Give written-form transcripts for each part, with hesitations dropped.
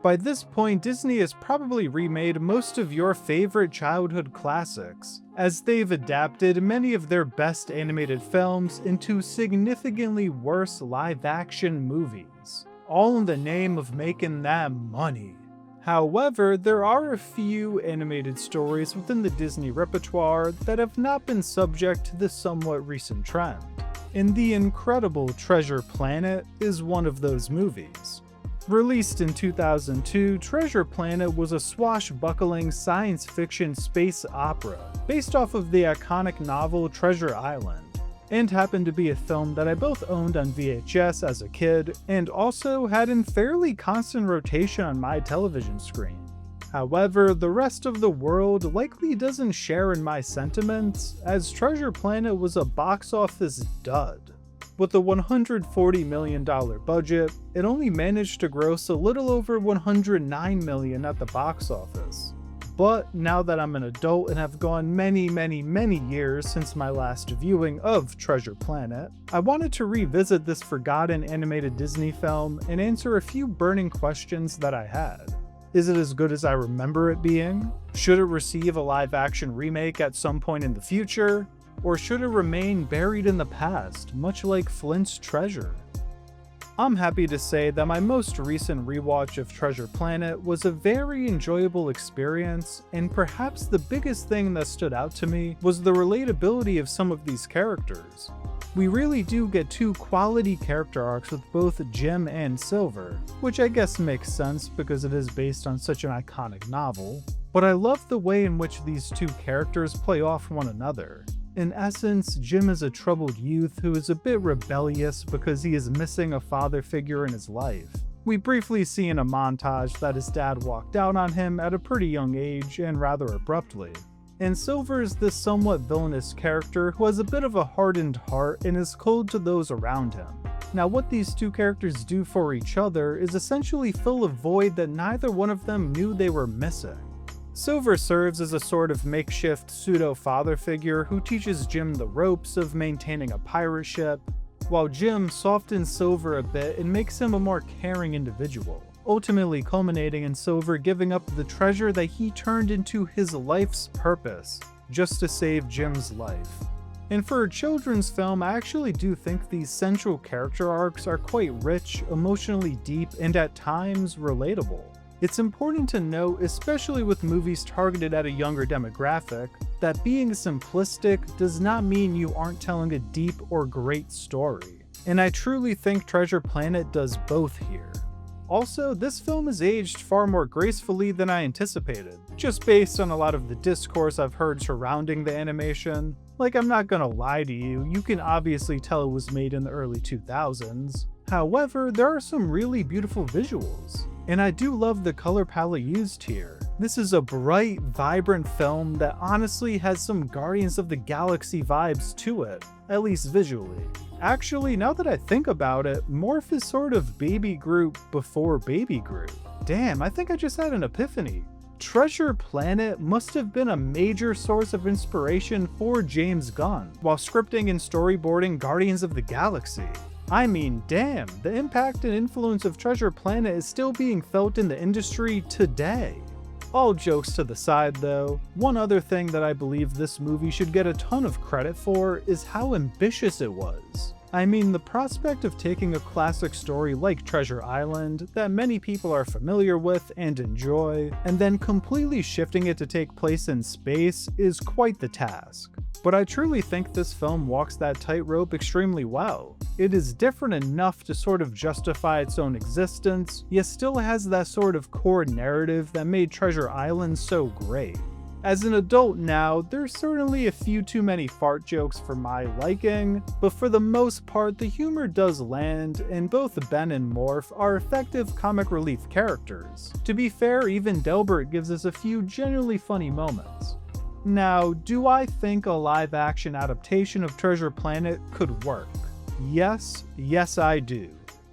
By this point, Disney has probably remade most of your favorite childhood classics, as they've adapted many of their best animated films into significantly worse live-action movies, all in the name of making that money. However, there are a few animated stories within the Disney repertoire that have not been subject to this somewhat recent trend, and The Incredible Treasure Planet is one of those movies. Released in 2002, Treasure Planet was a swashbuckling science fiction space opera based off of the iconic novel Treasure Island, and happened to be a film that I both owned on VHS as a kid and also had in fairly constant rotation on my television screen. However, the rest of the world likely doesn't share in my sentiments, as Treasure Planet was a box office dud. With a $140 million budget, it only managed to gross a little over $109 million at the box office. But now that I'm an adult and have gone many years since my last viewing of Treasure Planet, I wanted to revisit this forgotten animated Disney film and answer a few burning questions that I had. Is it as good as I remember it being? Should it receive a live-action remake at some point in the future? Or should it remain buried in the past, much like Flint's Treasure? I'm happy to say that my most recent rewatch of Treasure Planet was a very enjoyable experience, and perhaps the biggest thing that stood out to me was the relatability of some of these characters. We really do get two quality character arcs with both Jim and Silver, which I guess makes sense because it is based on such an iconic novel, but I love the way in which these two characters play off one another. In essence, Jim is a troubled youth who is a bit rebellious because he is missing a father figure in his life. We briefly see in a montage that his dad walked out on him at a pretty young age and rather abruptly. And Silver is this somewhat villainous character who has a bit of a hardened heart and is cold to those around him. Now, what these two characters do for each other is essentially fill a void that neither one of them knew they were missing. Silver serves as a sort of makeshift pseudo-father figure who teaches Jim the ropes of maintaining a pirate ship, while Jim softens Silver a bit and makes him a more caring individual, ultimately culminating in Silver giving up the treasure that he turned into his life's purpose, just to save Jim's life. And for a children's film, I actually do think these central character arcs are quite rich, emotionally deep, and at times relatable. It's important to note, especially with movies targeted at a younger demographic, that being simplistic does not mean you aren't telling a deep or great story. And I truly think Treasure Planet does both here. Also, this film is aged far more gracefully than I anticipated, just based on a lot of the discourse I've heard surrounding the animation. Like, I'm not gonna lie to you, you can obviously tell it was made in the early 2000s. However, there are some really beautiful visuals. And I do love the color palette used here. This is a bright, vibrant film that honestly has some Guardians of the Galaxy vibes to it, at least visually. Actually, now that I think about it, Morph is sort of Baby Groot before Baby Groot. Damn, I think I just had an epiphany. Treasure Planet must have been a major source of inspiration for James Gunn while scripting and storyboarding Guardians of the Galaxy. I mean, damn, the impact and influence of Treasure Planet is still being felt in the industry today. All jokes to the side though, one other thing that I believe this movie should get a ton of credit for is how ambitious it was. I mean, the prospect of taking a classic story like Treasure Island, that many people are familiar with and enjoy, and then completely shifting it to take place in space is quite the task. But I truly think this film walks that tightrope extremely well. It is different enough to sort of justify its own existence, yet still has that sort of core narrative that made Treasure Island so great. As an adult now, there's certainly a few too many fart jokes for my liking, but for the most part the humor does land, and both Ben and Morph are effective comic relief characters. To be fair, even Delbert gives us a few genuinely funny moments. Now, do I think a live-action adaptation of Treasure Planet could work? Yes I do.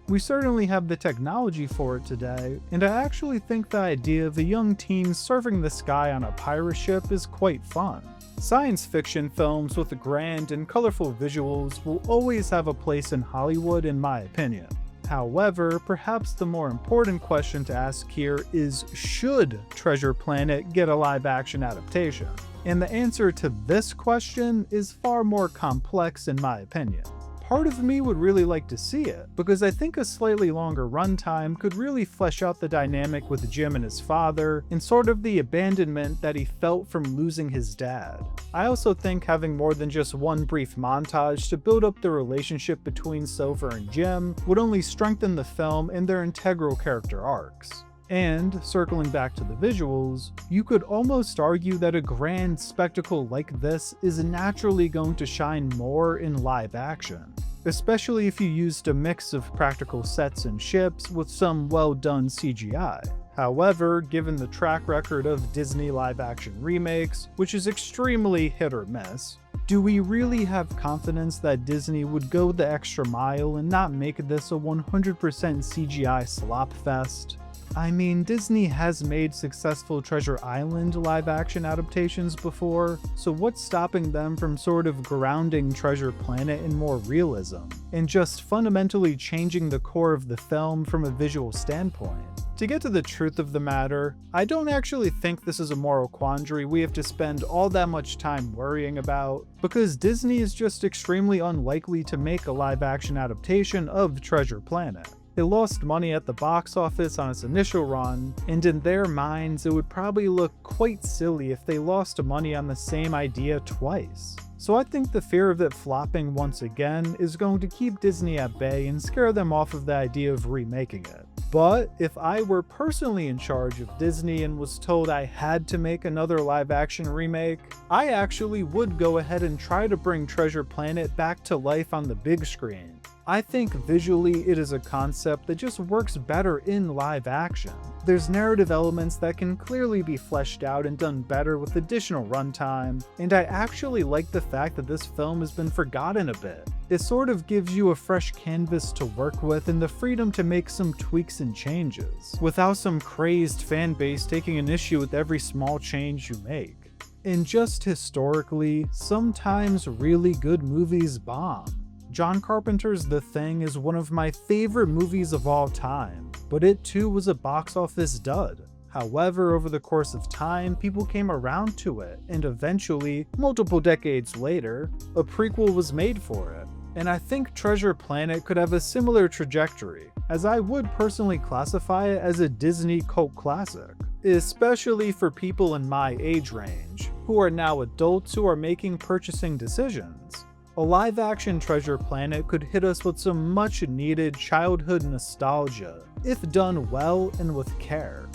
We certainly have the technology for it today, and I actually think the idea of a young teen surfing the sky on a pirate ship is quite fun. Science fiction films with grand and colorful visuals will always have a place in Hollywood in my opinion. However, perhaps the more important question to ask here is, should Treasure Planet get a live-action adaptation? And the answer to this question is far more complex in my opinion. Part of me would really like to see it, because I think a slightly longer runtime could really flesh out the dynamic with Jim and his father, and sort of the abandonment that he felt from losing his dad. I also think having more than just one brief montage to build up the relationship between Sofer and Jim would only strengthen the film and their integral character arcs. And, circling back to the visuals, you could almost argue that a grand spectacle like this is naturally going to shine more in live action, especially if you used a mix of practical sets and ships with some well-done CGI. However, given the track record of Disney live-action remakes, which is extremely hit or miss, do we really have confidence that Disney would go the extra mile and not make this a 100% CGI slop fest? I mean, Disney has made successful Treasure Island live-action adaptations before, so what's stopping them from sort of grounding Treasure Planet in more realism, and just fundamentally changing the core of the film from a visual standpoint? To get to the truth of the matter, I don't actually think this is a moral quandary we have to spend all that much time worrying about, because Disney is just extremely unlikely to make a live-action adaptation of Treasure Planet. It lost money at the box office on its initial run, and in their minds it would probably look quite silly if they lost money on the same idea twice. So I think the fear of it flopping once again is going to keep Disney at bay and scare them off of the idea of remaking it. But if I were personally in charge of Disney and was told I had to make another live-action remake, I actually would go ahead and try to bring Treasure Planet back to life on the big screen. I think visually it is a concept that just works better in live action. There's narrative elements that can clearly be fleshed out and done better with additional runtime, and I actually like the fact that this film has been forgotten a bit. It sort of gives you a fresh canvas to work with and the freedom to make some tweaks and changes, without some crazed fan base taking an issue with every small change you make. And just historically, sometimes really good movies bomb. John Carpenter's The Thing is one of my favorite movies of all time, but it too was a box office dud. However, over the course of time, people came around to it, and eventually, multiple decades later, a prequel was made for it. And I think Treasure Planet could have a similar trajectory, as I would personally classify it as a Disney cult classic, especially for people in my age range, who are now adults who are making purchasing decisions. A live-action Treasure Planet could hit us with some much-needed childhood nostalgia, if done well and with care.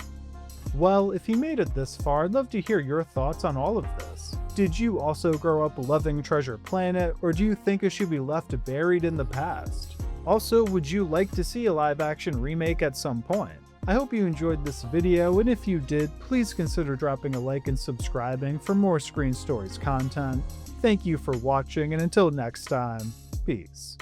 Well, if you made it this far, I'd love to hear your thoughts on all of this. Did you also grow up loving Treasure Planet, or do you think it should be left buried in the past? Also, would you like to see a live-action remake at some point? I hope you enjoyed this video, and if you did, please consider dropping a like and subscribing for more Screen Stories content. Thank you for watching, and until next time, peace.